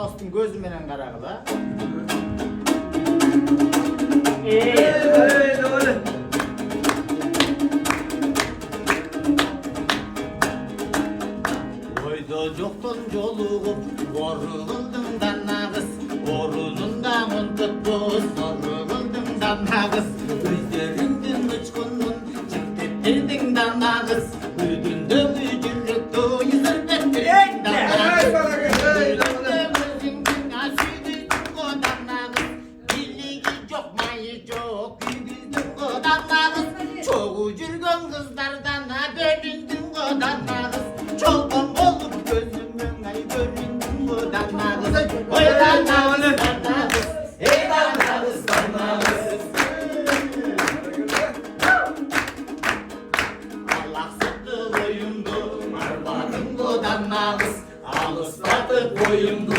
dostum gözü menen karagıla. Öyle. Oyda jokton jolugup, orulundum danagız. Orununda mıntıpız, orulundum danagız. Gözlerinden uçkunun, çıktetirdin danagız. Üdünde mücürlüktü, yüzürtettirdin danagız. Gözünde müzinkin aşıydın o danagız. Biligi çok mayı çok, gübüzdün o danagız. Çoğu jürgön kızlardan bölündün o danagız. Çoğun olup gözümün ay göründün o danagız. Oy danagız, danagız, ey danagız, danagız. Allah sıktı oyundu, arvadım o danagız. Alısladı boyundu,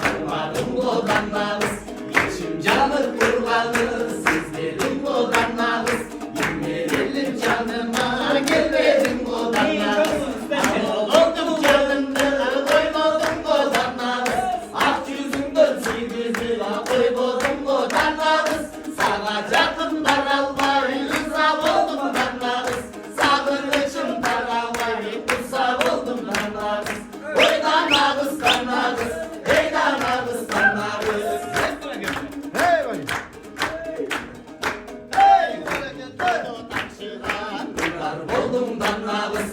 kırmadım o danagız. İçim canı kurbanı, sizlerim o danagız. İnmeyelim canıma, gelmedim o danagız. Oldum canımda, koymadım o danagız. Ak yüzümden çiğdizi, koymadım o danagız. Sana canım daralmay, rıza oldum danagız. Sağırışım daralmay, rıza oldum danagız. Oy danagız, danagız, ey danagız, danagız. Hey boy. Hey kumar oldum danagız.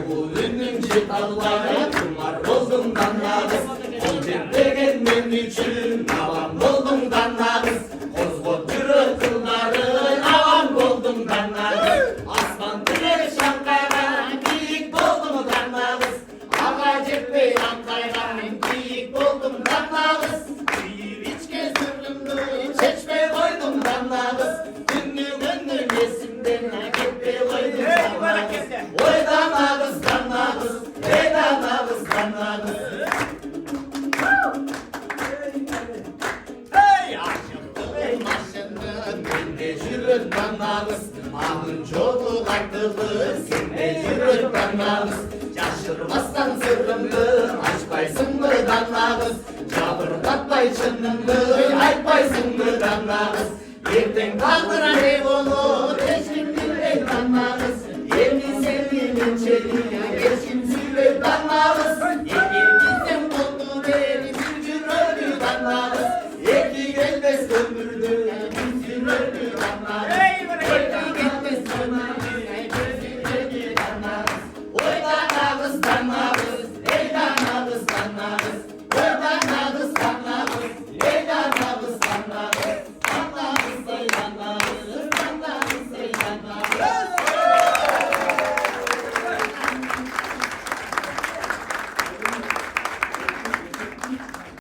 Bu ünlüm çıtalları kumar oldum danagız. O cepte men üçün avam oldum danagız. Kozgot yürü kılları avam oldum danagız. Aslan tüler şankayra giyik oldum danagız. Ağa cepte yankayra giyik oldum danagız. Yiyip içke sürümdü çeşme koydum danagız. Ünlüm yesimden kepe koydum danagız. Oy danagız, danagız, ey danagız, danagız. Hey aşıktım aşını, ben de jürün danagız. Ahın çoğu akıllı, sen de jürün danagız. Şaşırmazsan sırrımdı, açpaysın mı danagız. Çabırdatmay çınımdı, aytpaysın mı danagız. Erten kaldıran ev olur, eşim bilmeyin danagız. Yemin sevdiğimin çeli,